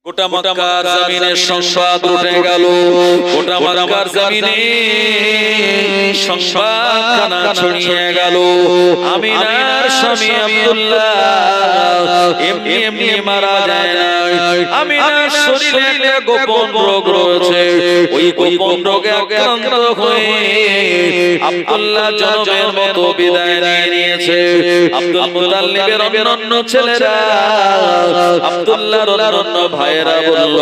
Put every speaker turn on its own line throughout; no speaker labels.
গোটা মক্কার জমিনে সংবাদ উঠে গেল, গোটা মক্কার জমিনে সংবাদখানা ছড়িয়ে গেল। আমিনার স্বামী আব্দুল্লাহ এমনি এমনি মারা যায় না। আমিনার শরীরে একটা গোপন রোগ রয়েছে, ওই গোপন রোগে আক্রান্ত হয়ে আব্দুল্লাহ জনমের মতো বিদায় নিয়েছে। আব্দুল মুতাল্লিবের অন্যান্য ছেলেরা, আব্দুল্লাহর অন্যান্য ভাইয়েরা বলল,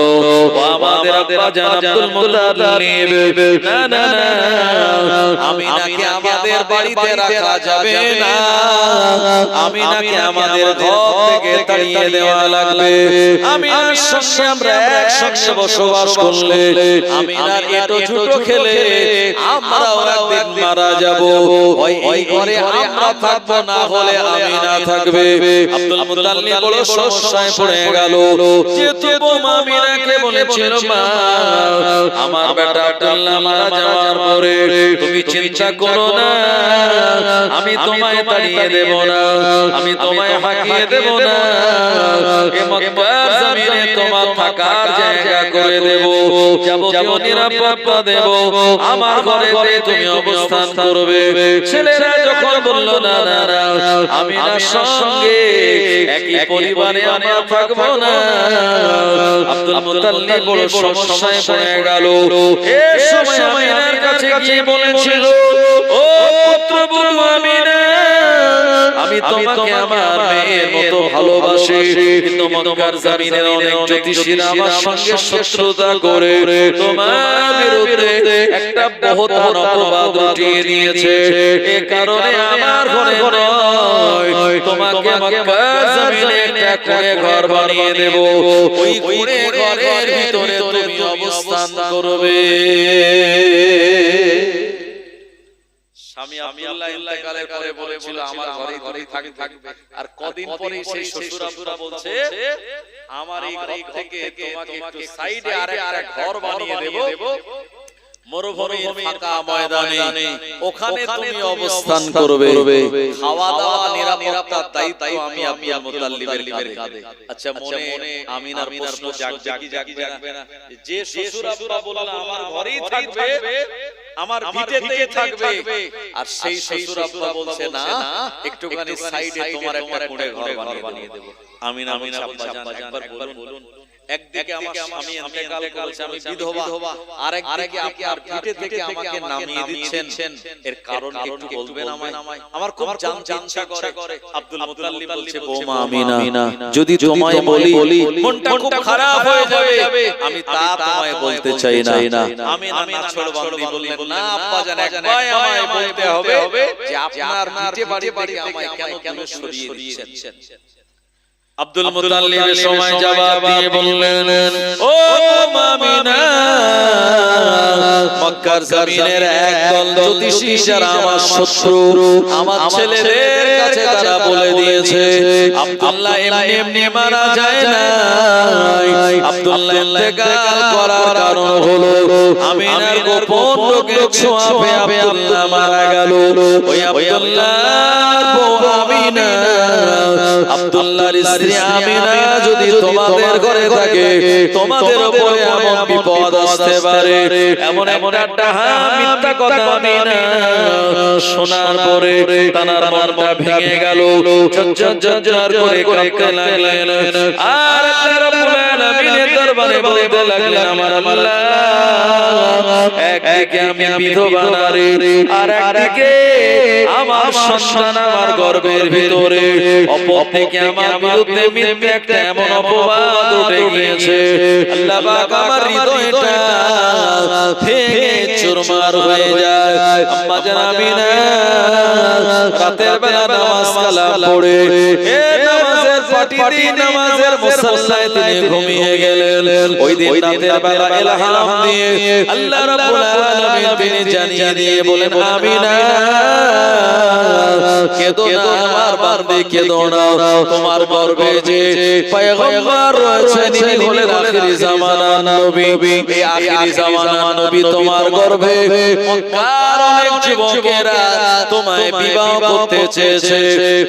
আমাদের আব্বা জান আব্দুল মুতাল্লিব, না না না, আমিনাকে আমাদের বাড়িতে রাখা যাবে না, আমিনাকে আমাদের ঘর থেকে তাড়িয়ে দেওয়া লাগবে। আমিনার সঙ্গে আমরা একসঙ্গে বসবাস করলে আমিনার এটো ছোট খেলে আমরাও একদিন মারা যাব, ওই ঘরে আমরা থাকবো, না হলে আমিনা থাকবে। আব্দুল মুতাল্লিব বড় সমস্যায় পড়ে গেল। যেহেতু বোমা আমিনাকে বলেছিল, মা আমার বেটা আব্দুল্লাহ মারা যাওয়ার পরে তুমি চিন্তা করো না, আমি তোমায় তাড়িয়ে দেব না, আমি তোমায় হাঁকিয়ে দেব না, এ মক্কার জমিনে তোমার থাকার জায়গা করে দেব, যাবতীয় নিরাপত্তা দেব, আমার ঘরেতে তুমি অবস্থান করবে। ছেলেরা যখন বলল, না না না, আমিনার সঙ্গে একই পরিবারে আমরা থাকবো না, আব্দুল মুতাল্লিব বড় সমস্যায় পড়ে গেল। এই সময় আমিনার কাছে গিয়ে বলেছিল, ও পুত্রবধূ আমিনা, আমি তোমাকে আমার মেয়ের মতো ভালোবাসি, কিন্তু মক্কার জমিনের অনেক জ্যোতিষীরা আমার সঙ্গে শত্রুতা করে তোমার বিরুদ্ধে একটা বহুতান অপবাদ রটিয়ে দিয়েছে। এ কারণে আমার ঘরে নয়, তোমাকে মক্কার জমিনে একটা কুঁড়ে ঘর বানিয়ে দেব, ওই কুঁড়ে ঘরের ভিতরে তুমি অবস্থান করবে। স্বামী আব্দুল্লাহ ইন্তেকালের পরে বলেছিল, আমার ঘরেই থাকবে। আর কদিন পরে সেই শ্বশুর আব্দুল্লাহ বলছে, আমার এই ঘর থেকে তোমাকে একটু সাইডে আরেকটা ঘর বানিয়ে দেব, মরুভূমির ফাঁকা ময়দানে, ওখানে তুমি অবস্থান করবে, খাওয়া দাওয়া নিরাপত্তার দায়িত্ব আমি আব্দুল মুতাল্লিবের কাঁধে। আচ্ছা, মনে আমিনার প্রশ্ন জাগবে না, যে শ্বশুর আব্দুল্লাহ বলল আমার ঘরেই থাকবে, আমার ভিটেতেই থাকবে, আর সেই শ্বশুর আব্দুল্লাহ বলছে, না, একটুখানি সাইডে তোমার একটা কুঁড়ে ঘর বানিয়ে দেব। আমিনা আব্বা জান একবার বলুন, একদিকে আমার স্বামী ইন্তেকাল করেছে, আমি বিধবা, আরেকদিকে আপনার ভিটে থেকে আমাকে নামিয়ে দিচ্ছেন, এর কারণ একটু বলবেন আমায়? আমার খুব জানতে ইচ্ছা করে। আব্দুল মুতাল্লিব বলছে, বৌমা আমিনা, যদি তোমায় বলি মনটা খুব খারাপ হয়ে যাবে, আমি তা তোমায় বলতে চাই না। আমিনা ছোটবান্দি বললেন, না আব্বা জান, একবার আমায় বলতে হবে যে আপনার ভিটে বাড়ি থেকে আমায় কেন সরিয়ে দিচ্ছেন। আব্দুল মুতাল্লিব সময় জবাব দিয়ে বললেন, ও আমিনা, মক্কার জমিনের একদল জ্যোতিষী যারা আমার শত্রু, আমার ছেলেদের কাছে তারা বলে দিয়েছে আব্দুল্লাহ এমনি মারা যায় না। আব্দুল্লাহ ইন্তেকাল করার কারণ হলো আমিনার গোপন রোগের ছোঁয়াবে আব্দুল্লাহ মারা গেল। ওই আব্দুল্লাহর বউ আমিনা, আব্দুল্লাহর স্ত্রী আমিনা যদি তোমাদের ঘরে থাকে, তোমাদের উপরে এমন বিপদ আসতে পারে, এমন একটা মিথ্যা কথা আমিনা শোনার পরে তার মনটা ভেঙে গেল, ঝরঝর করে কাঁদতে লাগলেন। আর আল্লাহ রাব্বুল আলামিনের দরবারে বলতে লাগলেন, আমার আল্লাহ, একদিকে আমি বিধবা নারী, আর একদিকে আমার সন্তান আমার গর্ভের ভিতরে, অপরদিকে আমার বিরুদ্ধে মিথ্যা একটা এমন অপবাদ উঠে গিয়েছে। আল্লাহ পাক আমার হৃদয়টা ভেঙে চুরমার হয়ে যায়। আম্মা জান আমিনা রাতের বেলা নামাজ কালাম পড়ে, নামাজের পাটিতে, নামাজের মুসাল্লায় তিনি ঘুমিয়ে গেলেন। ওই দিন রাতের বেলা ইলহাম দিয়ে আল্লাহ রাব্বুল আলামিন তিনি জানিয়ে দিয়ে বলেন, আমিনা কেঁদো না আমার বান্দী, কেঁদো না, তোমার গর্ভে যে পয়গম্বর রয়েছেন তিনি হলেন আখিরি জামানার নবী। এই আখিরি জামানার নবী তোমার গর্ভে মক্কার অনেক যুবকেরা তোমায় বিবাহ করতে চেয়েছে,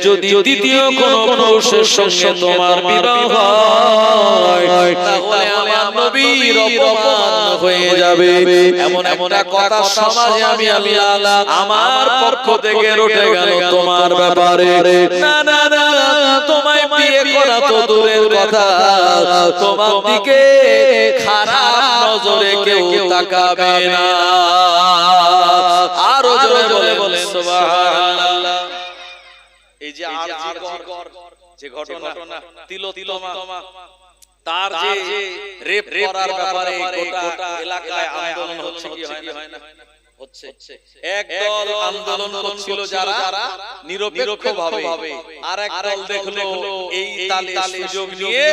যদি দ্বিতীয় কোন পুরুষের সঙ্গে তোমার বিবাহ হয় হয় তাহলে আমার নবীর অপমান হয়ে যাবে। এমন একটা কথা সমাজে আমি আল্লাহ আমার পক্ষ থেকে রটে গেল তোমার ব্যাপারে। না না না, তোমায় বিয়ে করা তো দূরের কথা, তোমার দিকে খারাপ নজরে কেউ তাকাবে না। আরো জোরে বলে বলে সুবহানাল্লাহ। এই যে আরজিকর যে ঘটনা, তিলোত্তমা তার যে রেপ করার ব্যাপারে গোটা এলাকায় আন্দোলন হচ্ছে কি হয় না? হচ্ছে। একদল আন্দোলন করছিল যারা নিরপেক্ষভাবে, আর এক দল দেখলো এই তালে সুযোগ নিয়ে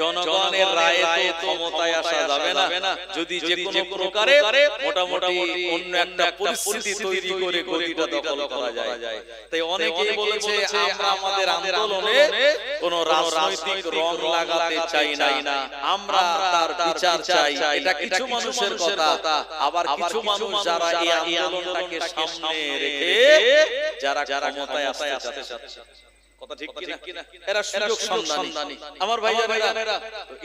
জনগণের রায়ে তো ক্ষমতায় আসা যাবে না, যদি যে কোনো প্রকারে মোটামুটি অন্য একটা পরিস্থিতি তৈরি করে গদিটা দখল করা যায়। তাই অনেকেই বলেছে আমরা আমাদের আন্দোলনে কোনো রাজনৈতিক রং লাগাতে চাই না, আমরা তার বিচার চাই। এটা কিছু মানুষের কথা। আবার কিছু মানুষ যারা এই আন্দোলনটাকে সামনে রেখে যারা ক্ষমতায় আসতে চাচ্ছে, কথা ঠিক কিনা, এরা সুযোগ সন্ধানী। আমার ভাইজানেরা,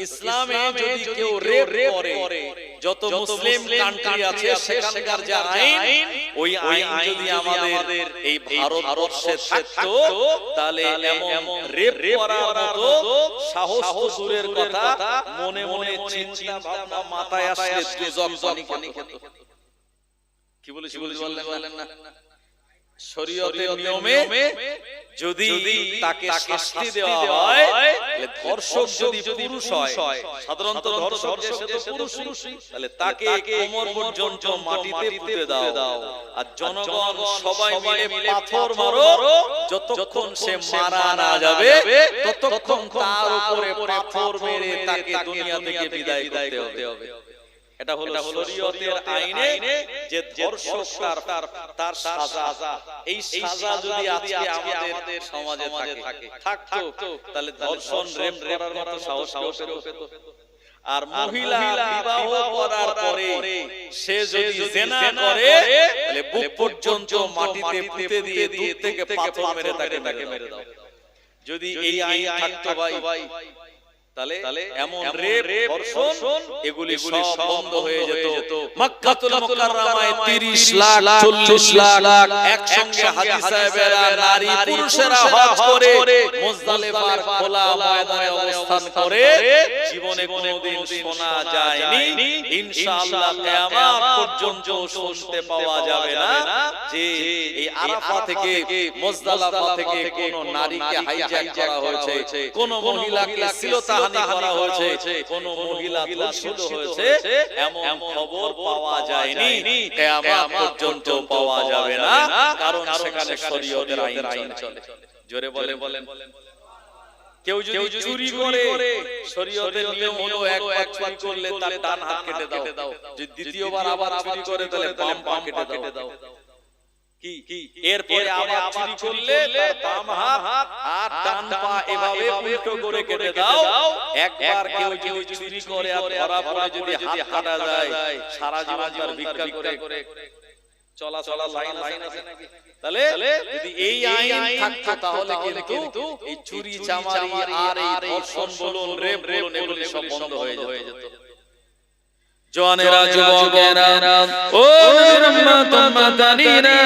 ইসলামে যদি কেউ রেপ করে, যত মুসলিম কান্ট্রি আছে সেখানকার যে আইন, ওই আইন যদি আমাদের এই ভারতবর্ষে থাকতো তাহলে এমন রেপ করার মতো সাহস তো দূরের কথা, মনে মনে চিন্তা ভাবনা মাথায় আসলে দুজক পানি খেত। কি বলেছি বললেন না? শরীয়তের নিয়মে যদি তাকে শাস্তি দেওয়া হয়, ধর্ষক যদি পুরুষ হয়, সাধারণত ধর্ষক পুরুষই, তাহলে তাকে কোমর পর্যন্ত মাটিতে পুঁতে দাও, আর জনগণ সবাই মিলে পাথর মারো, যতক্ষণ সে মারা না যাবে ততক্ষণ তার উপরে পাথর মেরে তাকে দুনিয়া থেকে বিদায় করতে হবে। এটা হলো শরীয়তের আইনে যে ধর্ষক তার সাজা। এই সাজা যদি আজকে আমাদের সমাজে থাকতো তাহলে ধর্ষণ রেপ করার মতো সাহস পেত। আর মহিলা বিবাহ করার পরে সে যদি জিনা করে তাহলে বুক পর্যন্ত মাটিতে পুঁতে দিয়ে দূর থেকে পাথর মেরে তাকে মেরে দাও। যদি এই আইন থাকতো ভাই, তাহলে এমন রেপ ধর্ষণ এগুলি সব বন্ধ হয়ে যেত। মক্কাতুল মুকাররমায় 30 লাখ 40 লাখ একসঙ্গে হাজী সাহেবেরা নারী পুরুষেরা হজ করে মুজদালিফার খোলা ময়দানে অবস্থান করে, জীবনে কোনোদিন শোনা যায়নি, ইনশাআল্লাহ কিয়ামত পর্যন্ত শুনতে পাওয়া যাবে না যে এই আরাফা থেকে মুজদালিফা থেকে কোনো নারীকে হাইজ্যাক করা হয়েছে, কোনো মহিলাকে শ্লীলতাহানি করা হয়েছে, কোন মহিলা ধর্ষিত হয়েছে, এমন খবর পাওয়া যায়নি, কিয়ামত পর্যন্ত পাওয়া যাবে না, কারণ সেখানে শরীয়তের আইন চলে। জোরে বলেন। কেউ যদি চুরি করে, শরীয়তের নিয়ম হলো একবার চুরি করলে তার ডান হাত কেটে দাও, যদি দ্বিতীয়বার আবার চুরি করে তাহলে বাম পা কেটে দাও। কি এরপরে আবার চুরি করলে তার বাম হাত আর ডান পা এভাবে উল্টো করে কেটে দাও। একবার কেউ যদি চুরি করে আর ধরা পড়ে যদি হাত কাটা যায়, সারা জীবন তার ভিক্ষা করে চলা লাইন আছে নাকি? তাহলে যদি এই আইন থাকতো তাহলে কিন্তু এই চুরি চামারি আর এই ধর্ষণ বলুন, রেপ বলুন, এগুলো সব বন্ধ হয়ে যেত। জওয়ানেরা, যুবকেরা, ও উম্মাতানিরা,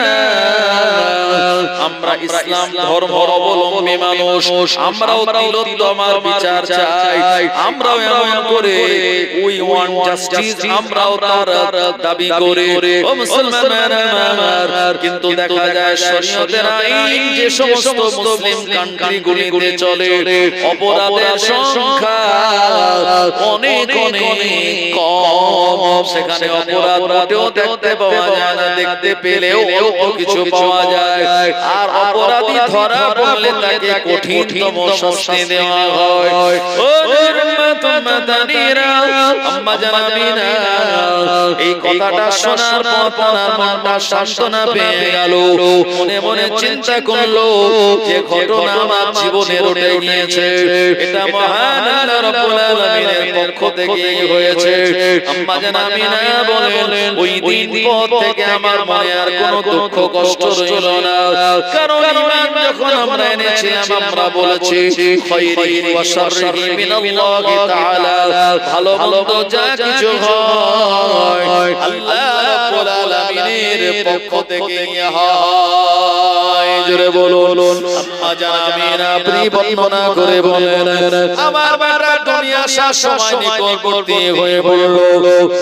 আমরা ইসলাম ধর্ম অবলম্বী মানুষ, আমরাও তিলোত্তমার বিচার চাই, আমরাও এমন করে উই ওয়ান্ট জাস্টিস, আমরাও তার দাবি করে। ও মুসলমানেরা আমার, কিন্তু দেখা যায় শরীয়তের আইন যে সমস্ত মুসলিম কান্ট্রিগুলিতে চলে, অপরাধের সংখ্যা অনেক কম, সেখানে অপরাধ মোটেও দেখতে পাওয়া যায় না, দেখতে পেলেও অল্প কিছু পাওয়া যায়, আর অপরাধী ধরা পড়লে তাকে কঠিনতম শাস্তি দেওয়া হয়। ও উম্মাতানিরা, আম্মা জানাবিনা, এই কথাটা শোনার পর আমার মনটা সান্ত্বনা পেয়ে গেল। মনে মনে চিন্তা করলো যে ঘটনা আমার জীবনে ঘটে গিয়েছে, এটা মহান আল্লাহ রাব্বুল আলামিনের পক্ষ থেকে হয়েছে। আম্মা জান আমিনা বলেন ওই দিন পর থেকে আমার মনে আর কোনো দুঃখ কষ্ট রইল না, কারণ ঈমান যখন আমরা এনেছিলাম আমরা বলেছি খায়রিহি ওয়া শাররিহি মিনাল্লাহি তাআলা, ভালো মন্দ যা কিছু হয় আল্লাহ রাব্বুল আলামিনের পক্ষ থেকে হয়। জোরে বলুন আম্মা জান আমিনা আপনি বর্ণনা করে বলেন আমার বেটা দুনিয়া আসার সময় নিকটবর্তী হয়ে পড়ল,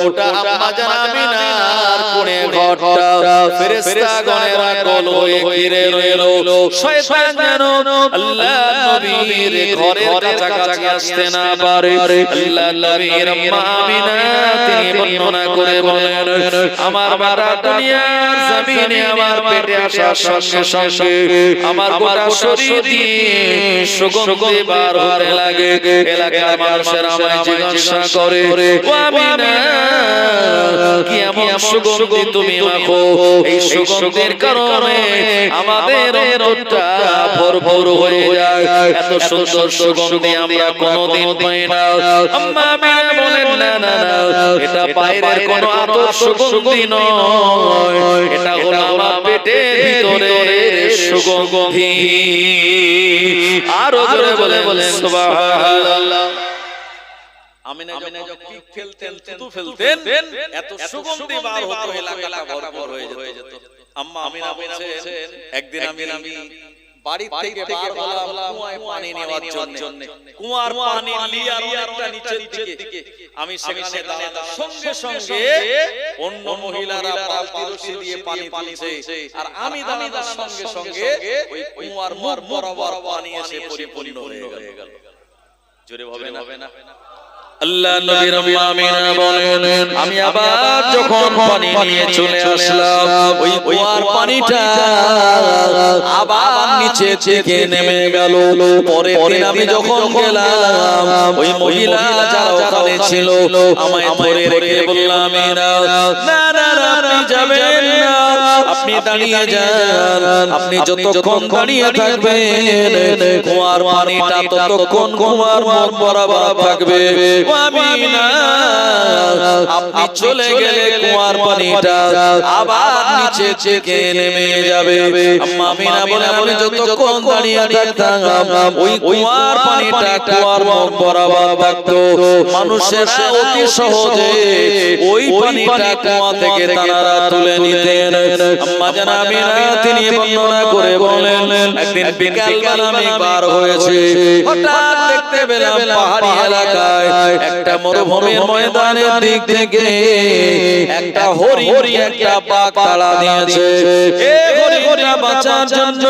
ওটা আম্মা জান আমিনার কোণে ঘরটা ফেরেশতাগণেরা গোল হয়ে ঘিরে রইল, শয়তান যেন আল্লাহ নবীর ঘরের কাছাকাছি আসতে না পারে। আল্লাহ নবীর আম্মা আমিনা তিনি বর্ণনা করে বলেন আমার বেটা দুনিয়ার জমিনে আমার পেটে আসার সঙ্গে সঙ্গে আমার গোটা শরীর দিয়ে সুগন্ধি বার হতে লাগে। এলাকার মানুষের আমায় জিজ্ঞাসা করে ও আমিনা কি এমন সুগন্ধি তুমি মাখো, এই সুগন্ধির কারণে আমাদের অন্তরটা ভরপুর হয়ে যায়, এত সুন্দর সুগন্ধি আমরা কোনোদিন পাই না। আম্মা আমিনা বলেন না না না, এটা বাইরের কোনো আতর সুগন্ধি নয়, এটা হলো আমার পেটের ভিতরের সুগন্ধি। আরো জোরে বলেন সুবহানাল্লাহ। আমিনা যখন পিক ফেলতেন থুতু ফেলতেন এত সুগন্ধি বার হতো, এলাকাটা ভরপুর হয়ে যেত। আম্মা আমিনা বলেছেন একদিন আমি বাড়ি থেকে বার হলাম কুয়ায় পানি নেওয়ার জন্য, কুয়ার পানি লিয়ার একটা নিচের দিকে, আমি সেখানে দাঁড়ানোর সঙ্গে সঙ্গে অন্য মহিলারা বালতি রশি দিয়ে পানি তুলছে, আর আমি দাঁড়ানোর সঙ্গে সঙ্গে ওই কুয়ার মুখ বরাবর পানি এসে পরিপূর্ণ হয়ে গেল। জোরে হবে না? আল্লাহ নবীর আম্মা আমিনা বলেন আমি আবার যখন পানি নিয়ে চলে আসলাম, ওই কুয়ার পানিটা আবার নিচে থেকে নেমে গেল। পরে আমি যখন গেলাম ওই মহিলা যারা ওখানে ছিল আমায় ধরে রেখে বলল আমিনা না না আপনি যাবেন না, আপনি দাঁড়িয়ে যান, আপনি যতক্ষণ দাঁড়িয়ে থাকবেন কুয়ার পানিটা ততক্ষণ কুয়ার মুখ বরাবর থাকবে। আমিনা আপনি চলে গেলে কুয়ার পানিটা আবার নিচে থেকে নেমে যাবে। আম্মা আমিনা বলে আমি যতক্ষণ দাঁড়িয়ে থাকতাম ওই কুয়ার পানিটা কুয়ার মুখ বরাবর থাকতো, মানুষেরা অতি সহজে ওই পানিটা কুয়া থেকে তারা তুলে নিতেন। আম্মা জান আমিনা তিনি বর্ণনা করে বলেন একদিন বিকালবেলা মেঘবার হয়েছে, হঠাৎ দেখতে পেলাম পাহাড়ি এলাকায় একটা মরুভূমির ময়দানের দিক থেকে একটা হরিণ একটা বাঘ তাড়া দিয়েছে। এই হরিণটা বাঁচার জন্য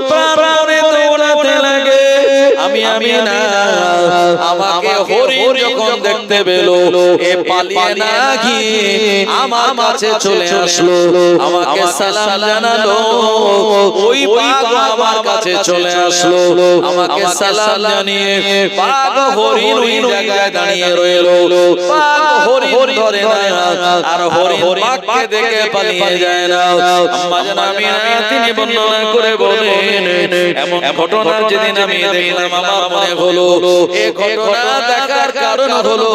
প্রাণপণে দৌড়াতে লাগে। আমি আমিনা আমাকে হরিণ যখন দেখতে পেল এ পালিয়ে না গিয়ে আমার কাছে চলে আসলো, আমাকে সালাম জানালো। ওই বাঘ আমার কাছে চলে আসলো, আমাকে সালাম জানিয়ে বাঘ হরিণ ওই জায়গায় দাঁড়িয়ে রইলো। বাঘ হরিণ ধরে না আর হরিণ বাঘকে দেখে পালিয়ে যায় না। আম্মা জান আমিনা তিনি বর্ণনা করে বলেন এমন ঘটনা যেদিন আমি দেখলাম আমার মনে হলো এই ঘটনা দেখার কারণ হলো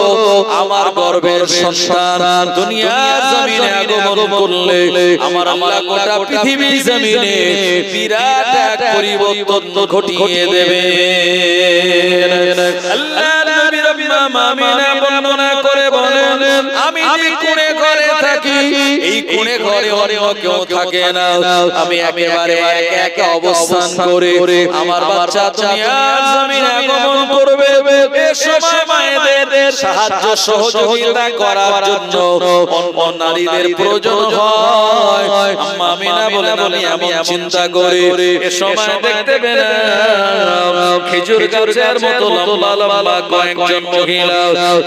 আমার গর্ভের সন্তান দুনিয়ার জমিনে আগমন করলে আমার আল্লাহ গোটা পৃথিবীর জমিনে বিরাট এক পরিবর্তন ঘটিয়ে দেবে। আল্লাহ নবীর আম্মা আমিনা বর্ণনা করে বলেন আমি যে কোণে ঘরে থাকি এই কোণে ঘরে অন্য কেউ থাকে না, আমি একেবারে একা অবস্থান করে আমার বাচ্চা দুনিয়ার জমিনে আগমন করবে। এই সময় মায়েদের সাহায্য সহযোগিতা করার জন্য অন্য নারীদের প্রয়োজন হয়। আম্মা আমিনা বলেন আমি চিন্তা করি এই সময় দেখতে পেলাম খেজুর গাছের মতো লম্বা লম্বা কয়েকজন মহিলা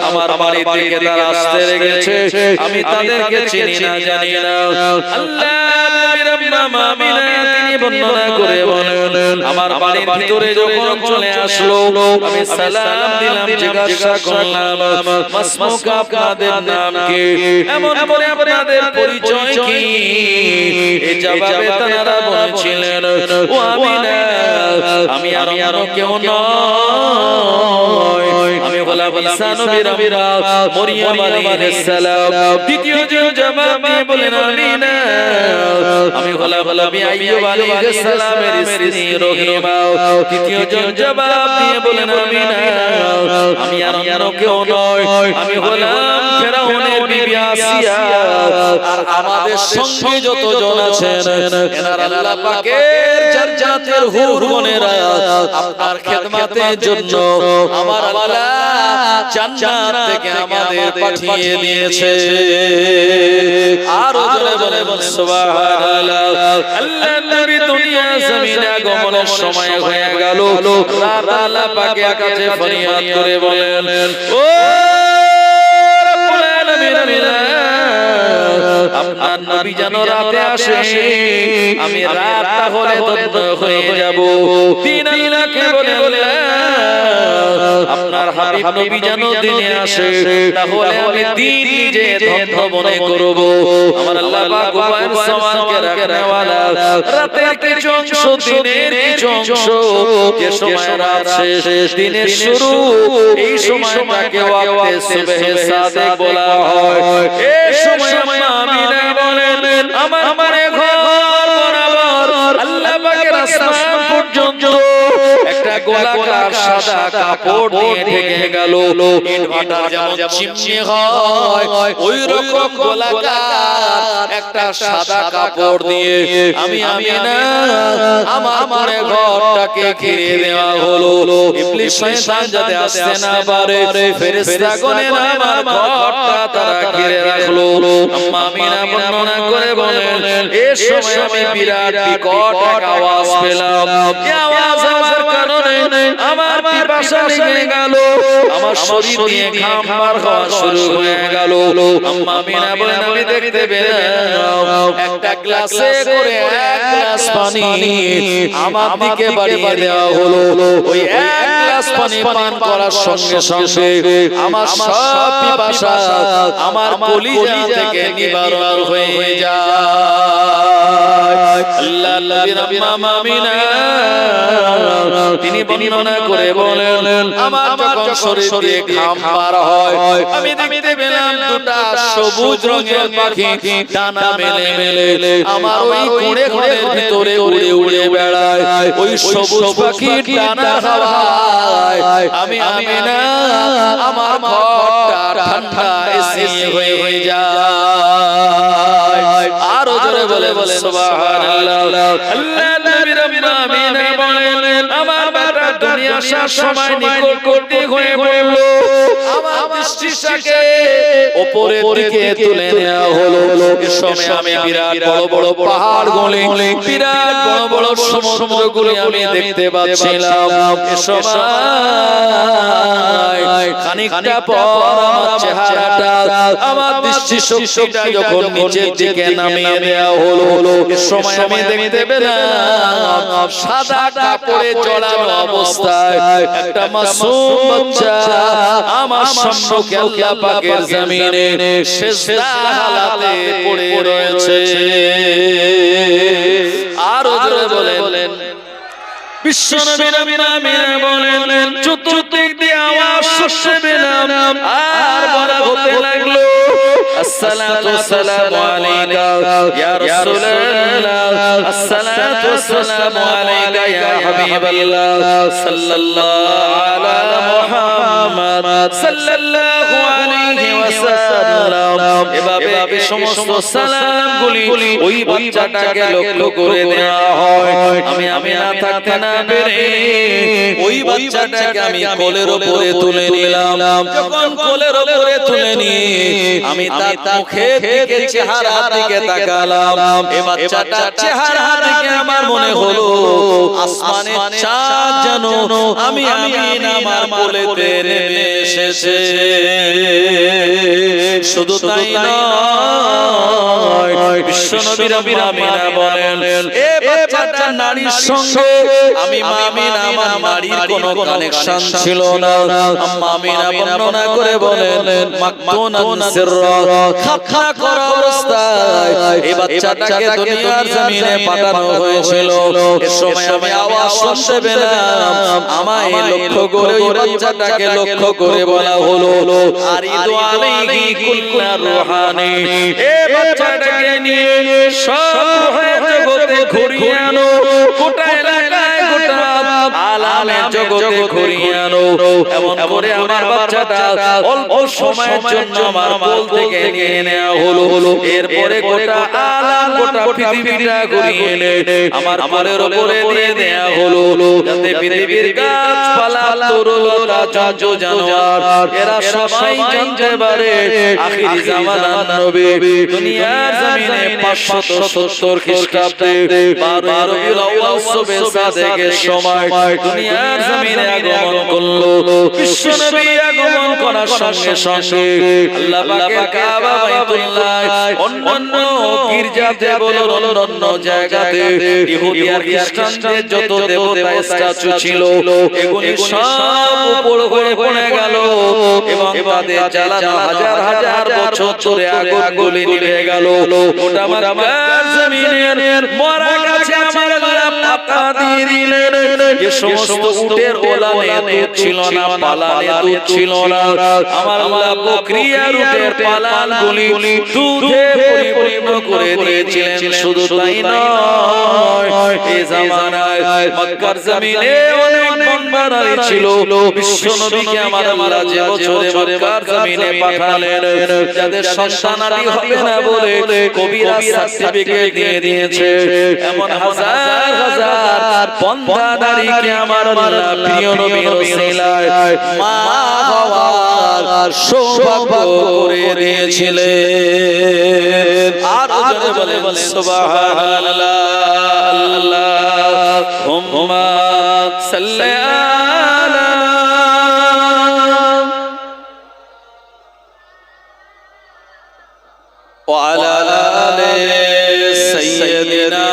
আমার বাড়ি থেকে তারা আসতে লেগেছে, আমি তাদেরকে চিনি না জানি না। আল্লাহ নবীর আম্মা আমিনা তিনি বর্ণনা করে বলেন আমার বাড়ির ভিতরে যখন চলে আসলো আমি সালাম দিলাম, জিজ্ঞাসা করলাম মাসমুক আপনাদের নাম কি, এমন করে আপনাদের পরিচয় কি? এই জবাবে তারা বলেছিলেন ও আমিনা আমি আর কেউ নয়, আমি হলাম ঈসা নবীর আম্মা মরিয়ম আলাইহিস সালাম। দ্বিতীয় জন জবাব দিয়ে বলেন আমিনা। আমি হলাম নবী আইয়ুব আলাইহিস সালামের স্ত্রী রহিমা। তৃতীয় জন জবাব দিয়ে বলেন আমিনা। আমি আর অন্য কেউ নয়, আমি হলাম ফেরাউনের বিবি আসিয়া। আর আমাদের সঙ্গে যতজন আছেন এনারা আল্লাহ পাকের জান্নাতের হুর বোনেরা আপনার খেদমতের জন্য আমার আল্লাহ জান্নাত থেকে আমাদের পাঠিয়ে দিয়েছে। আর জোরে বলে সুবহানাল্লাহ। আল্লাহ নবী দুনিয়া জমিনে আগমনের সময় হয়ে গেল। রাত আল্লাহ পাকের কাছে ফরিয়াদ করে বলেন, ও রব্বুল আলামিন, আপনার নবী যেন রাতে আসে, আমি রাত তাহলে দগ্ধ হয়ে যাব। দিন আল্লাহকে বলে আপনার হাবিব নবী যেন দিনে আসে, তাহলে আমি দিন নিজে দগ্ধ মনে করব। আমার আল্লাহ পাক উপায়ের সমানকে রাখনেওয়ালা, রাতের কিছু অংশ দিনের কিছু অংশ, যে সময় রাত শেষ দিনের শুরু, এই সময়টাকে ওয়াক্তে সুবহে সাদিক বলা হয়। এই সময় আমিনা বলেন আমার ঘর বরাবর আল্লাহ পাকের আসমান পর্যন্ত একটা গোলাকার সাদা কাপড় দিয়ে ঢেকে গেল। ইনভার্টার যেমন চিমনি হয় ওই রকম গোলাকার একটা সাদা কাপড় দিয়ে আমি আমিনা আমার মনে ঘরটাকে ঘিরে দেওয়া হলো। ইবলিস শয়তান যাতে আসতে না পারে, ফেরেশতাগণ আমার ঘরটা তারা ঘিরে রাখলো। আম্মা আমিনা বর্ণনা করে বলেন, এই সময় আমি বিরাট বিকট এক আওয়াজ পেলাম। এই আওয়াজ আমার কারণে আমার পিপাসা লেগে গেল, আমার শরীর দিয়ে ঘাম বার হওয়া শুরু হয়ে গেল। আম্মা আমিনা বলেন, আমি দেখতে পেলাম একটা গ্লাসে করে এক গ্লাস পানি আমার দিকে বাড়িয়ে দেওয়া হলো। ওই এক গ্লাস পানি পান করার সঙ্গে সঙ্গে আমার সব পিপাসা আমার কলিজা থেকে নিবারণ হয়ে যায়। আল্লাহ নবীর আম্মা আমিনা তিনি বর্ণনা করে বলেন, আমার যখন শরীর দিয়ে ঘাম বার হয়, আমি দেখতে পেলাম দুটা সবুজ রঙের পাখি ডানা মেলে মেলে আমার ওই কোণে কোণের ভিতরে উড়ে উড়ে বেড়ায়। ওই সবুজ পাখির ডানার হাওয়ায় আমি আমিনা আমার ঘরটা ঠান্ডা এসি হয়ে যায়। আরো জোরে বলে সুবহানাল্লাহ। আল্লাহ নবীর আম্মা আমিনা বলেন, আমার বেটা দুনিয়া আসার সময় নিকটবর্তী হয়ে পড়ল। আমার দৃষ্টিটাকে উপরের দিকে তুলে নেওয়া হলো। এই সময় আমি বিরাট বড় বড় পাহাড়গুলি, বিরাট বড় বড় সমুদ্রগুলি আমি দেখতে পাচ্ছিলাম। এই সময় খানিকটা পর আমার চেহারাটা, আমার দৃষ্টি শক্তিটা যখন নিচের দিকে নামিয়ে দেওয়া হলো, এই সময় আমি দেখতে পেলাম সাদা কাপড়ে জড়ানো অবস্থায় একটা মাসুম বাচ্চা আমার সম্মুখে আল্লাহ পাকের জমিনে সিজদা হালাতে পড়ে রয়েছে। আর জোরে বলেন, বিশ্বনবী আমিনা বলেন, চতুর্দিক দিয়ে আওয়াজ শুনতে পেলাম আর বলা হতে লাগলো, আসসালাতু ওয়াসসালামু আলাইকা ইয়া রাসূলুল্লাহ, আসসালাতু ওয়াসসালামু আলাইকা ইয়া হাবিবাল্লাহ, সাল্লাল্লাহু আলা মুহাম্মদ সাল্লাল্লাহু আলাইহি ওয়াসাল্লাম। এভাবে সমস্ত সালামগুলি ওই বাচ্চাটাকে লক্ষ্য করে দেওয়া হয়। আমি আমিনা থাকতে না পেরে ওই বাচ্চাটাকে আমি কোলের উপরে তুলে নিলাম। যখন কোলের উপরে তুলে নিয়ে আমি তার মুখে থেকে চেহারার দিকে তাকালাম, এই বাচ্চাটার চেহারার দিকে আমার মনে হলো আসমানের চাঁদ যেন আমি আমিনা আমার কোলেতে নেমে এসেছে। শুধু তাই নয়, বিশ্ব বিশ্বনবী আমিনা বলেন, এ বাচ্চাটা নারীর সঙ্গে আমি আমিনা আমার নারীর কোনো কানেকশন ছিল না। আম্মা আমিনা বর্ণনা করে বলেন, মাকতুনান সিররা, খাপখা করা অবস্থায় এই বাচ্চাটাকে দুনিয়ার জমিনে পাঠানো হয়েছিল। এর সময় আমি আওয়াজ শুনতে পেলাম, আমায় লক্ষ্য করে ওই বাচ্চাটাকে লক্ষ্য করে বলা হলো, আরিদু আলাইহি কুল্লা রুহানি, এই বাচ্চাটাকে নিয়ে সব জগতে ঘুরিয়ে আনো, গোটা এলাকায় গোটা আলামের জগতে ঘুরিয়ে আনো। এমন করে আমার বাচ্চাটা অল্প সময়ের জন্য আমার কোল থেকে নিয়ে নেওয়া হলো। এরপরে গোটা আলাম গোটা পৃথিবীটা ঘুরিয়ে এনে আমার কোলের উপরে দিয়ে দেওয়া হলো, যাতে পৃথিবীর গাছপালা তরুলতা জন্তু জানোয়ার এরা সবাই জানতে পারে আখিরি জামানার নবী দুনিয়ার জমিনে 570 খ্রিস্টাব্দে 12 রবিউল আউয়াল সুবে সাদেকের সময় দুনিয়ার জমিনে আগমন করলো। বিশ্বনবী আগমন করার সঙ্গে সঙ্গে আল্লাহ পাকের কাবা বাইতুল্লাহ অন্যান্য গির্জাতে বলুন অন্যান্য জায়গাতে ইহুদি আর খ্রিস্টানদের যত দেবতা স্ট্যাচু ছিল এগুলি সব উপর হয়ে পড়ে গেল এবং তাদের জ্বালানো হাজার হাজার বছর ধরে আগুনগুলি নিভে গেল। গোটা মক্কার জমিনের মরা গাছে আমার আল্লাহ পাতা দিয়ে দিলেন। যে সমস্ত উটের ওলানে দুধ ছিল না, পালানে দুধ ছিল না, আমার আল্লাহ বকরি আর উটের পালানগুলি দুধে পরিপূর্ণ করে দিয়েছিলেন। শুধু তাই নয়, এই জামানায় মক্কার জমিনে অনেক বনবানারি ছিল। বিশ্বনবীকে আমার আল্লাহ যে বছরে মক্কার জমিনে পাঠালেন, যাদের সন্তানাদি হবে না বলে কবিরা সার্টিফিকেট দিয়ে দিয়েছে, এমন হাজার হাজার বন্দাদারিকে আমার আল্লাহ প্রিয় নবীর ওসিলায় মা হওয়ার সৌভাগ্য করে দিয়েছিলেন। আর জোরে বলে সুবহানাল্লাহ, আল্লাহুম্মা সাল্লি আলা ওয়া আলা আলি সাইয়্যিদিনা।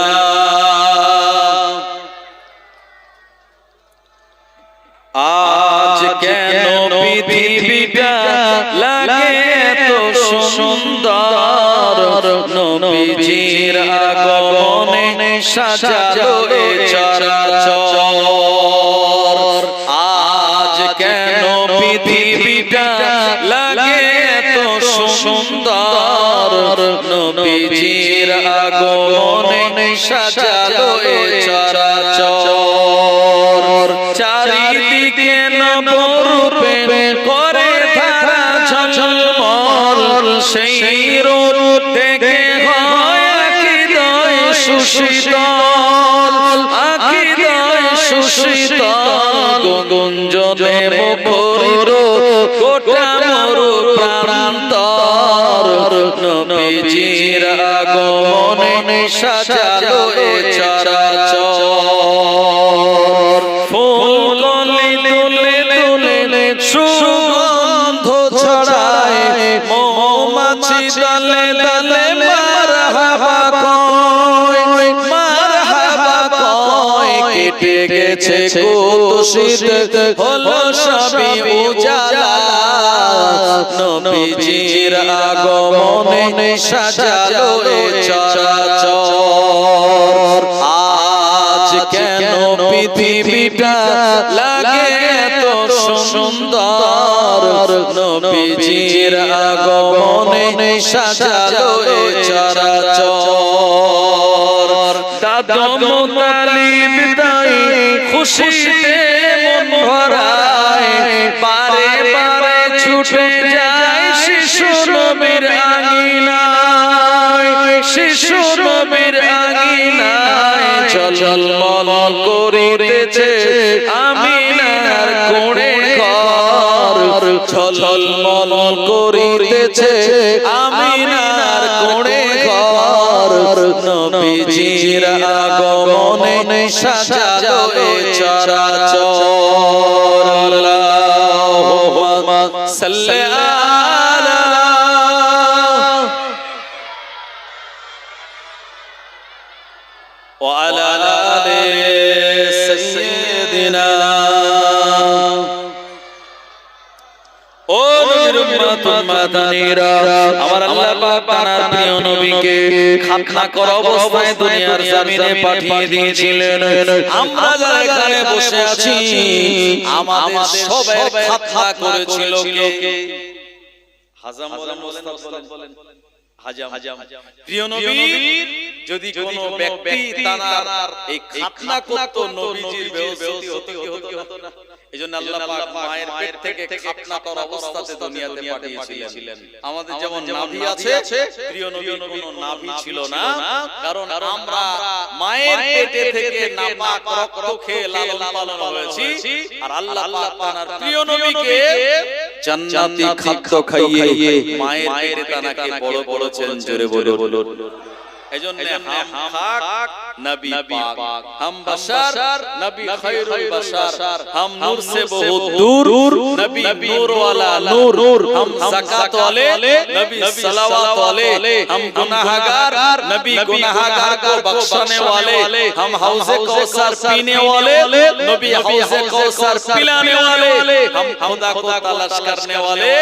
আজ কেন পৃথিবীটা লাগে এত সুন্দর, নবীজির আগমনে সাজালো এ চরাচর। আজ কেন পৃথিবীটা লাগে এত সুন্দর, নবীজির আগমনে সাজালো এ চরাচর। চারিদিকে নবরূপে করে ধারা ঝলমল, সেই রূপ দেখে হয় আকীদায় সুশীতল, আকীদায় সুশীতল। গুঞ্জনে মুখরিত গোটা মরু প্রান্তর, নবীজির আগমনে সাজালো এ চরাচর। ফুল কলি দুলে দুলে সুগন্ধ ছড়ায়, মৌমাছি দলে দলে মারহাবা কয়, মারহাবা কয়। কেটে গেছে কুশিত হলো সবই উজালা, নবীজির আগমনে সাজালো এ চরাচর। আজ কেন পৃথিবীটা লাগে এত সুন্দর, নবীজির আগমনে সাজালো এ চরাচর। দাদু মুতালিব তাই খুশিতে মন ভরায়, বারে বারে ছুটে যায় শিশু নবীর আঙিনায়, শিশু নবীর আঙিনায়। ঝলমল করিতেছে আমিনার কোণে ঘর, ঝলমল করিতেছে আমিনার কোণে ঘর। নবীজির আগমনে সাজালো এ চরাচর। আল্লাহুম্মা সাল্লি আলা মাদানীরা আমার আল্লাহ পাক তার প্রিয় নবীকে খাতনা করা অবস্থায় দুনিয়ার জমিনে পাঠিয়ে দিয়েছিলেন আমরা যারা এখানে বসে আছি আমাদের সবাই খাতনা করেছিল কে হাজাম বলেন মুস্তাফা বলেন হাজাম প্রিয় নবী যদি কোন ব্যক্তি তার এই খাতনা করত নবীজির বেইজ্জতি হতো না এজন্য আল্লাহ পাক মায়ের পেট থেকে খাতনা করা অবস্থাতে দুনিয়াতে পাঠিয়েছিলেন আমাদের যেমন নাভি আছে প্রিয় নবীর কোনো নাভি ছিল না কারণ আমরা মায়ের পেটে থেকে নাপাক রক্ত খেয়ে লালন পালন হয়েছি আর আল্লাহ পাক তার প্রিয় নবীকে জান্নাতি খাদ্য খাইয়ে মায়ের পেটে তানাকে বড় করেছেন জোরে বলো এজন্য হাম খাক নবী পাক हम बशर नबी खैरुल बशर हम नूर से बहुत दूर नबी नूर वाला नूर हम ज़कात वाले नबी सलावत वाले हम गुनाहगार नबी गुनाहगार को बख्शने वाले हम हौज़े कौसर पीने वाले नबी हौज़े कौसर पिलाने वाले हम खुदा को तलाश करने वाले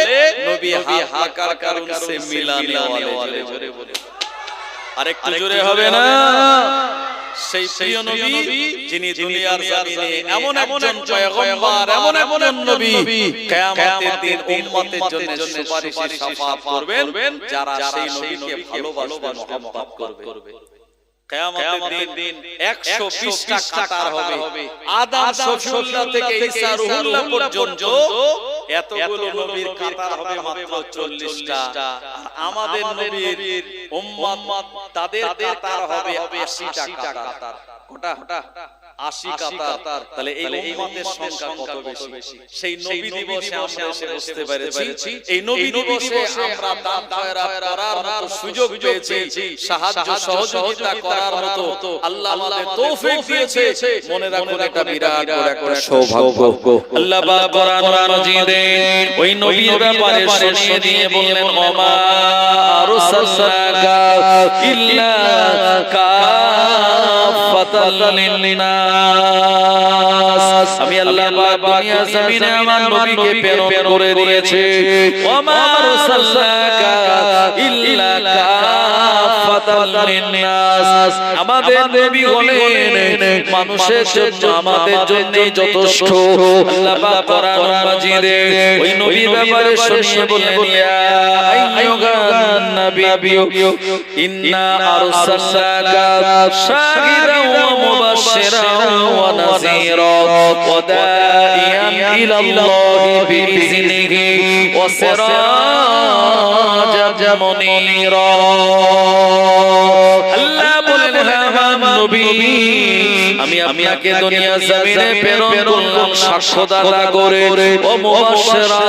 नबी हाकर कर उनसे मिलाने वाले जोरे बोले আরেকটু জোরে হবে না সেই প্রিয় নবী যিনি দুনিয়ার জমিনে এমন একজন পয়গম্বর এমন নবী কিয়ামতের দিন উম্মতের জন্য সুপারিশ শাফাআত করবেন যারা সেই নবীকে ভালোবাসবে মহব্বত করবে কিয়ামতের দিন 120টা কাতার হবে আদম শফিউল্লাহ থেকে ঈসা রুহুল্লাহ পর্যন্ত এতগুলো নবীর কাতার হবে মাত্র 40টা আর আমাদের নবীর উম্মত তাদের কাতার হবে 80টা কাতার কোটা 80 কাতার তাহলে এই উম্মতের সংখ্যা কত বেশি সেই নবী দিবসে আমরা এসে বসতে পেরেছি এই নবী দিবসে আমরা দান খয়রাত করার মতো সুযোগ পেয়েছি সাহায্য সহযোগিতা করার মতো আল্লাহ আমাদের তৌফিক দিয়েছে মনে রাখুন এটা বিরাট বড় একটা সৌভাগ্য আল্লাহ পাক কোরআন মাজিদে ওই নবীর ব্যাপারে শুনিয়ে দিয়ে বললেন ওমা আরসালনাকা ইল্লা কাফাতাল লিন্নাস আমি আল্লাহ পাক দুনিয়া জমিনে আমার নবীকে প্রেরণ করে দিয়েছি ওমা আরসালনাকা ইল্লা কাফাতাল লিন্নাস আমাদের নবী হলেন মানুষের জন্য আমাদের জন্য যথেষ্ট আল্লাহ পাক কোরআন মাজিদে ওই নবীর ব্যাপারে শুনিয়ে বললেন ইয়া আইয়ুহান নাবিয়্যু ইন্না আরসালনাকা শাহিদান ওয়া মুবাশশিরান ওয়া নাযীরা ওয়া দাঈয়ান ইলাল্লাহি বিইযনিহি ওয়া সিরাজাম মুনীরা আল্লাহ বলেন হ্যাঁ নবী আমি আপনাকে দুনিয়া জমিনে প্রেরণ করলাম সাক্ষ্যদাতা করে ও মুবাশশিরা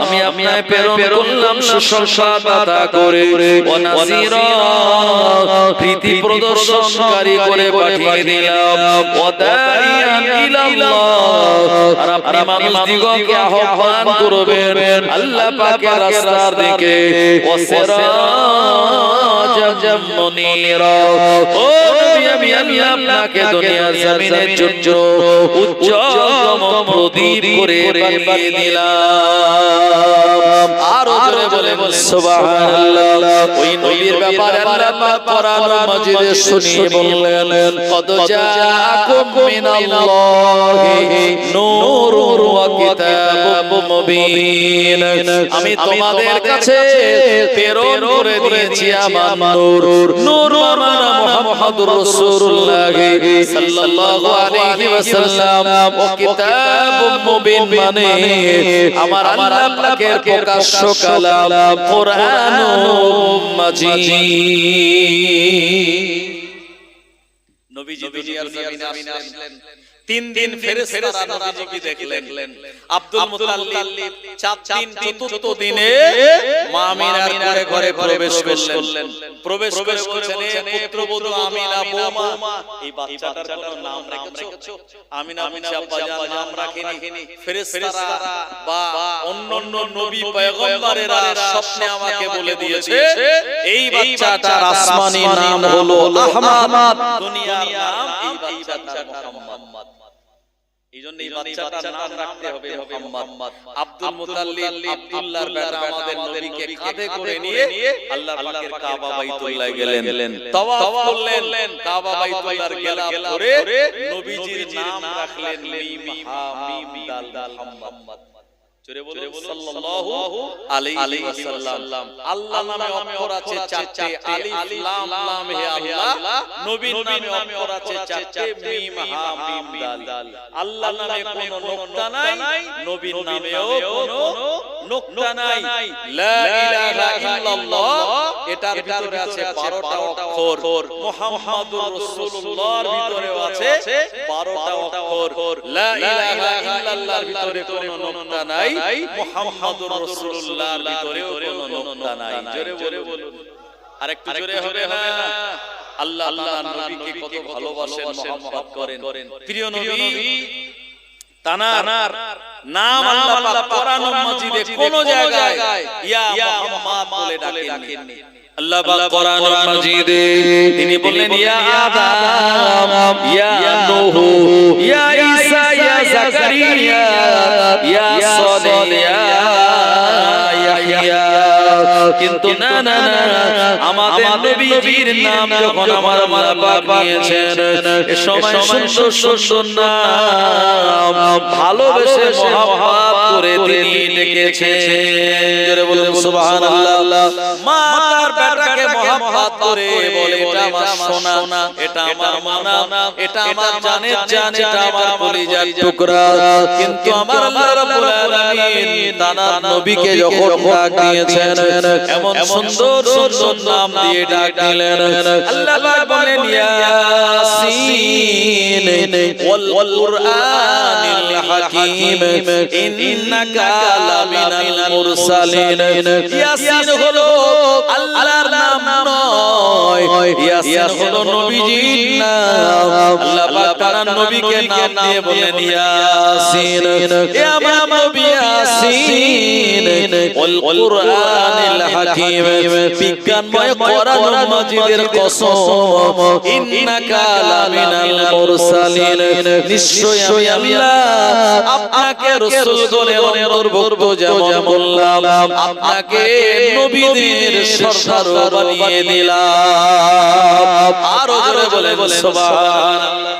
আমি আপনাকে প্রেরণ করলাম সুসংবাদদাতা করে ও নাযীরা প্রীতি প্রদর্শনকারী করে পাঠিয়ে দিলাম ও দাঈয়ান ইলাল্লাহ আর আপনি মানুষ দিগকে আহ্বান করবেন আল্লাহ পাকের রাস্তার দিকে ও সিরাজাম মুনীরা ও নবী আমি আপনাকে দুনিয়ার জমিনের জন্য উজ্জ্বল প্রদীপ করে বানিয়ে দিলাম আর জোরে বলে সুবহানাল্লাহ ওই নবীর ব্যাপারে আল্লাহ পাক কোরআন মাজিদে শুনিয়ে বললেন কদ জাআকুম মিনাল্লাহি নূরুন ওয়া কিতাবুম মুবিন আমি তোমাদের কাছে প্রেরণ করে দিয়েছি আমার নূর মানে মুহাম্মদুর রাসূলুল্লাহ সাল্লাল্লাহু আলাইহি ওয়াসাল্লাম ও কিতাবুম মুবিন মানে আমার আল্লাহ পাকের প্রকাশ্য কালাম কোরআনুম মাজিদ নবীজি দুনিয়ার জমিনে আসলেন 3 দিন ফেরেশতারা নবীজিকে দেখলেন আব্দুল মুত্তালিব 4 দিন চতুর্থ দিনে মা আমিনার ঘরে প্রবেশ করলেন প্রবেশ করে বলছেন হে পুত্রবধূ আমিনা বৌমা এই বাচ্চাটার কোনো নাম রেখেছো আমিনা বলছে আব্বা জান নাম রাখিনি ফেরেশতারা বা অন্যান্য নবী পয়গম্বরেরা স্বপ্নে আমাকে বলে দিয়েছে এই বাচ্চাটার আসমানি নাম হলো আহমদ দুনিয়ার নাম এই বাচ্চাটার মুহাম্মদ
এইজন্য এই বাচ্চাটার নাম রাখতে হবে মুহাম্মদ। আব্দুল মুতাল্লিব আব্দুল্লাহর বেটা আমাদের নবীকে কাঁধে করে নিয়ে আল্লাহর পাকের কাবা বাইতুল্লাহ গেলেন, তাওয়াফ করলেন, কাবা বাইতুল্লাহর গেলাপ ধরে নবীজির নাম রাখলেন মিম হা মিম দাল মুহাম্মদ। জোরে বলুন সাল্লাল্লাহু আলাইহি ওয়াসাল্লাম। আল্লাহ নামে অক্ষর আছে চারটি, আলিফ লাম লাম হে আল্লাহ। নবীর নামে অক্ষর আছে চারটি, মিম হা মিম দাল। আল্লাহ নামে কোনো নোক্তা নাই, নবীর নামেও কোনো নোক্তা নাই। লা ইলাহা ইল্লাল্লাহ এটার ভিতরে আছে 12টা অক্ষর, মুহাম্মাদুর রাসূলুল্লাহর ভিতরেও আছে 12টা অক্ষর। লা ইলাহা ইল্লাল্লাহর ভিতরে কোনো নোক্তা নাই, মুহাম্মাদুর রাসূলুল্লাহর ভিতরেও কোনো নোক্তা নাই। জোরে বলুন, আরেকটু জোরে হবে না? আল্লাহ তাআলা নবীকে কত ভালোবাসেন, মহব্বত করেন। প্রিয় নবী তানার নাম আল্লাহ পাক কোরআন মাজিদে কোন জায়গায় ইয়া মুহাম্মদ বলে ডাকেননি। আল্লাহ পাক কোরআন মাজিদে তিনি বললেন ইয়া আদম, ইয়া নূহ, ইয়া ঈসা, ইয়া জাকারিয়া, ইয়া সালিহ, ইয়া ইয়াহইয়া। কিন্তু না না না, আমাদের নবীজির নাম যখন আমার আল্লাহ পাক নিয়েছেন, এ সময় সুন্দর সুন্দর নাম ভালোবেসে মহব্বত করে তিনি ডেকেছেন। জোরে বলুন সুবহানাল্লাহ। মা তার বেটাকে মহব্বত করে বলে এটা আমার সোনা, এটা আমার মানা, এটা আমার জানের জান, এটা আমার কলিজার টুকরা। কিন্তু আমার আল্লাহ রাব্বুল আলামিন তার নবীকে যখন ডাক দিয়েছেন, এমন সুন্দর সুন্দর নাম দিয়ে ডাক দিলেন। আল্লাহ পাক বলেন ইয়াসিন ওয়াল কুরআনিল হাকীম ইন্নাকা লামিনাল মুরসালিন। ইয়াসিন হলো আল্লাহর নাম নয়, ইয়াসিন হলো নবীজির নাম। আল্লাহ পাক তার নবীকে নাম দিয়ে বলেন ইয়াসিন, এ আমার নবী ইয়াসিন ওয়াল কুরআনিল হাকীম, বিজ্ঞানময় কোরআন মাজিদের কসম, ইন্নাকা লামিনাল মুরসালিন, নিশ্চয় আমি আল্লাহ আপনাকে রাসূল করে অন্তর্ভুক্ত যেমন বললাম, আপনাকে নবীদের সরদার বানিয়ে দিলাম। আরো জোরে বলেন সুবহানাল্লাহ।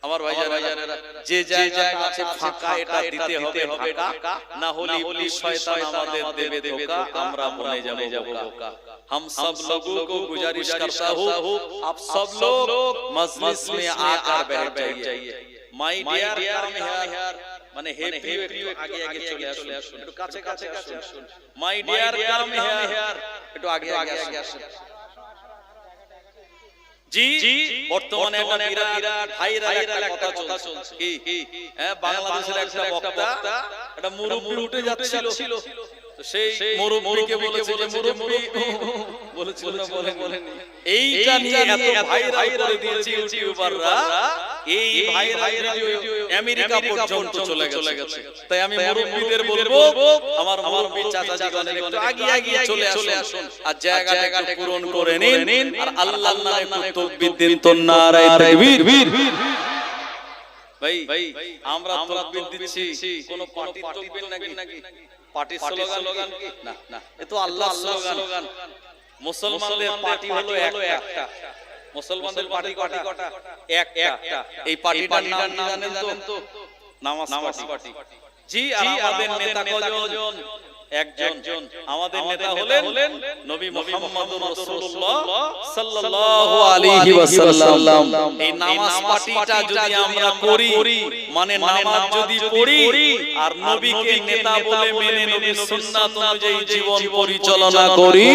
আমার ভাইজানেরা, যে জায়গাটা আছে ফাঁকা এটা দিতে হবে ঢাকা, না হলে ইবলিস শয়তান আমাদের দেবে ধোঁকা, আমরা বনে যাব বোকা। हम सब लोगों को गुजारिश करता हूँ, आप सब लोग मजलिस में आकर बैठ जाइए। माय डियर काम हियर, মানে হে প্রিয় আগে আগে চলে আসুন, একটু কাছে কাছে আসুন। মাই ডিয়ার কাম হিয়ার, একটু আগে আগে আসুন। জি বর্তমানে একটা বিরাট ভাইরাল একটা কথা চলছে কি, বাংলাদেশের একটা বক্তা একটা মুরব্বি উঠে যাচ্ছিল, সেই মুরব্বিকে বলেছে যে মুরব্বি বলেছিল না, বলেনি। এইটা নিয়ে এত ভাইরাল করে দিয়েছে ইউটিউবাররা, এই ভাইরাল ভিডিও আমেরিকা পর্যন্ত চলে গেছে। তাই আমি মুরব্বিদের বলবো, আমার মুরব্বি চাচাজি গণ একটু আগে চলে আসুন, আর জায়গাটা পূরণ করে নিন, আর আল্লাহর নামে তাকবীর দিন। তো নারায়ে তাকবীর। ভাই আমরা তাকবীর দিচ্ছি, কোন পার্টি তাকবীর নাকি? পার্টির স্লোগান কি? না, এ তো আল্লাহর স্লোগান। মুসলমানদের পার্টি হলো একটা, মুসলমানদের পার্টি কটা? একটা। এই পার্টিটার নাম জানেন তো? নামাজ পার্টি। জি, আর আমাদের নেতা কজন? একজন। আমাদের নেতা হলেন নবী মুহাম্মদুর রাসূলুল্লাহ সাল্লাল্লাহু আলাইহি ওয়াসাল্লাম। এই নামাজ পার্টিটা যদি আমরা করি, মানে নামাজ যদি পড়ি আর নবীকে নেতা বলে মেনে নবীর সুন্নাত অনুযায়ী জীবন পরিচালনা করি,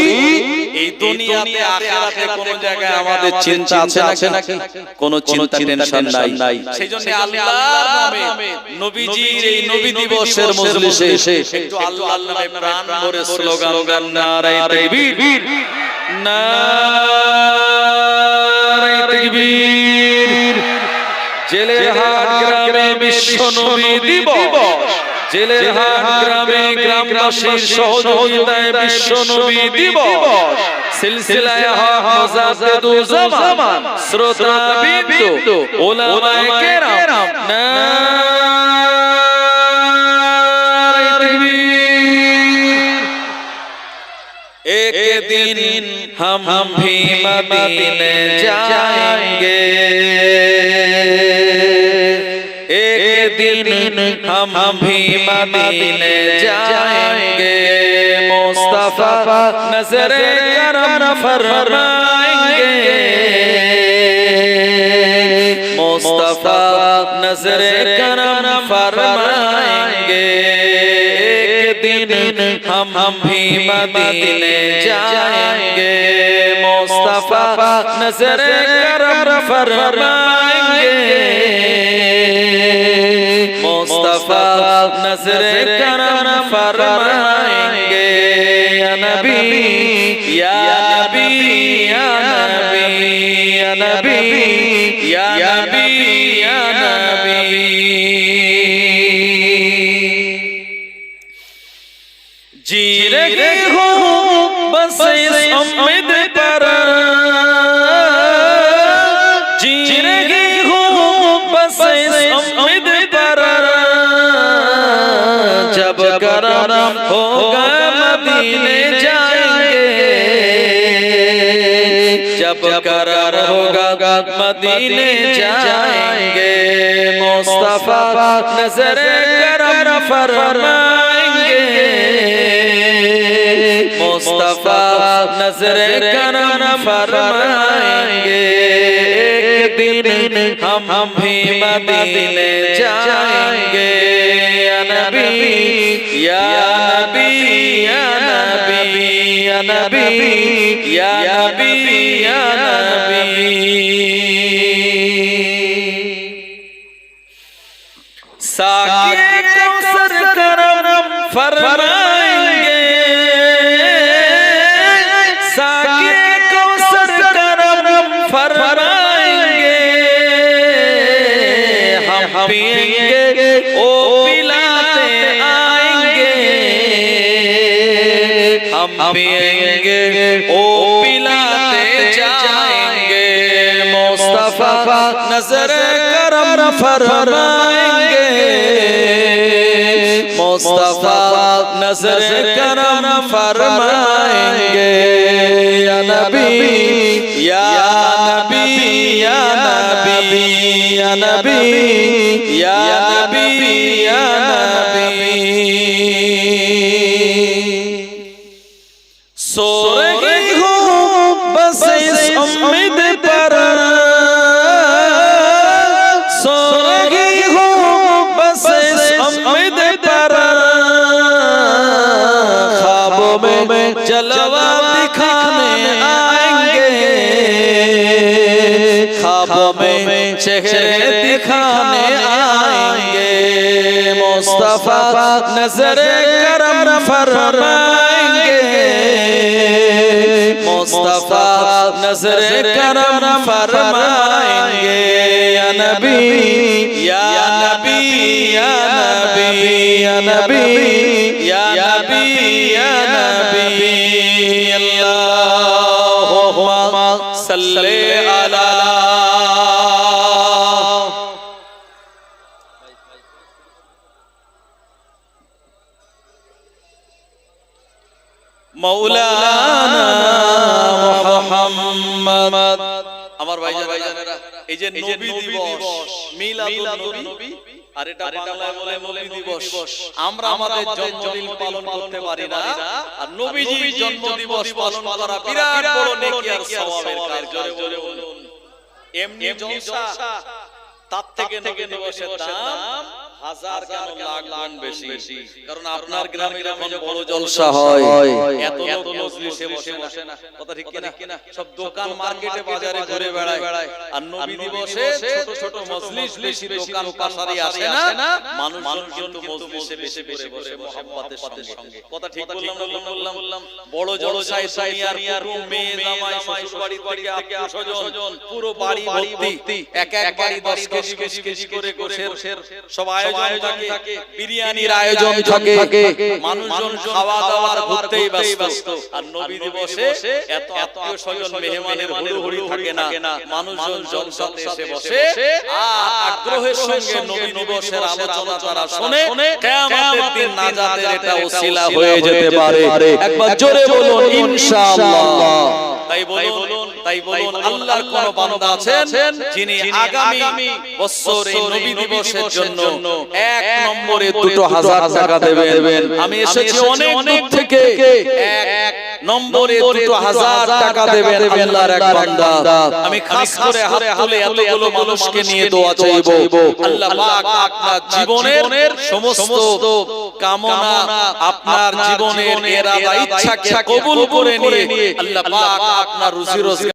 এই দুনিয়াতে আখিরাতে কোন জায়গায় আমাদের চিন্তা আছে নাকি? কোনো চিন্তা টেনশন নাই। সেজন্য আল্লাহর নামে নবীজির এই নবী দিবসের মজলিসে একটু আল্লাহর নামে প্রাণ ভরে স্লোগান নারায়ে তাকবীর, নারায়ে তাকবীর। জেলেরহাট গ্রামে বিশ্ব নবী দিবস, জেলেরহাট গ্রামে গ্রামবাসীর সহযোগিতায় বিশ্ব নবী দিবস।
সিলসিলায়ে হক মুজাদ্দিদু জামান শ্রোতা বিন্দু উলামায়ে কেরাম নারে তাকবীর। एक दिन हम भी मदीने जाएंगे, एक दिन हम भी मदीने जाएंगे, मुस्तफा नजरे करम फरमाएंगे, मुस्तफा नजरे करम फरमाएंगे। एक दिन हम भी मदीने जाएंगे, मुस्तफा नजरे करम फरमाएंगे, मुस्तफा नजरे करम फरमाएंगे। या नबी या नबी या नबी या नबी या नबी या नबी। जी रहे हो बस इस उम्मीद पर, जी रहे हो बस इस उम्मीद पर, जब करम होगा मदीने जाएंगे, जब करार होगा मदीने जाएंगे, मुस्तफा नजरे करम फरमाएंगे, मुस्तफा नजरे करम फरमाएंगे। एक दिन हम भी मदीने जाएंगे, या नबी या नबी या नबी या नबी या नबी या नबी। साक़िए कौसर करम फरमाएंगे, साक़िए कौसर करम फरमाएंगे, हम पिएंगे ओ पिलाते आएंगे, हम पिएंगे ओ पिलाते जाएंगे, मुस्तफा नजरे करम फरमाएंगे, मुस्तफा नजरे करम फरमाएंगे। या नबी या नबी या नबी या नबी या नबी या नबी। सो रही हूँ बस इस उम्मीद पर, सो रही हूँ बस इस उम्मीद पर, ख्वाबों में जलवा दिखाने आएंगे, ख्वाबों में चेहरे दिखाने आएंगे, मुस्तफा नजरे करम फरमाएंगे, मुस्तफा नजरे करम फरमाएंगे। या नबी या नबी या नबी या नबी या नबी या नबी। अल्लाहुम्मा सल्ली अला মৌলানা মুহাম্মদ। আমার ভাইজানেরা, এই যে নবী দিবস, মিলাদুন নবী, আর এটা বাংলায় বলে নবী দিবস। আমরা আমাদের জন্মদিন পালন করতে পারি না, আর নবীজির জন্ম দিবস পালন করা বিরাট বড় নেকি আর সওয়াবের কাজ। জোরে বলুন। এমনি জলসা, তার থেকে নবী দিবসের দাম হাজার কেন লাখ লাখ বেশি। কারণ আপনার গ্রামে যখন বড় জলসা হয়, এত লোক মজলিসে বসে না, কথা ঠিক কিনা? সব দোকান মার্কেটে বাজারে ঘুরে বেড়ায়, আর নবী দিবসে ছোট ছোট মজলিস, বেশি দোকান কাছারি আসে না, মানুষ কিন্তু মজলিসে বেশি বেশি বসে মুহাব্বতের সঙ্গে। কথা ঠিক বললাম না? বললাম। বড় জলসায় দুনিয়ার পুরো মেয়ে জামাই শ্বশুর বাড়ি থেকে আত্মীয়স্বজন পুরো বাড়ি ভর্তি, এক বাড়ি 10 কেজি করে গোশের সব আয়োজন
আয়োজন থাকে, বিরিয়ানির আয়োজন থাকে, মানুষজন খাওয়া দাওয়ার ঘুরতেই ব্যস্ত। আর নবী দিবসে এত আত্মীয় স্বজন মেহমানের হুড়োহুড়ি থাকে না, মানুষজন জলসাতে এসে বসে আর আগ্রহের সঙ্গে নবী দিবসের আলোচনা তারা শুনে, কিয়ামতের দিন নাজাতের এটা ওসিলা হয়ে যেতে পারে।
একবার জোরে বলুন ইনশাআল্লাহ।
তাই বলুন আল্লাহর কোন বান্দা আছেন যিনি আগামী বছর এই নবী দিবসের জন্য 1 নম্বরে 2000 টাকা দেবেন। আমি এসেছি অনেক দূর থেকে, 1 নম্বরে 2000 টাকা দেবেন আল্লাহর এক বান্দা। আমি খাস করে হাত তুলে এতগুলো মানুষকে নিয়ে দোয়া চাইবো, আল্লাহ পাক আপনার জীবনের সমস্ত কামনা, আপনার জীবনের ইরাদা ইচ্ছাকে কবুল করে নিয়ে আল্লাহ পাক আপনার রুজি রোজগার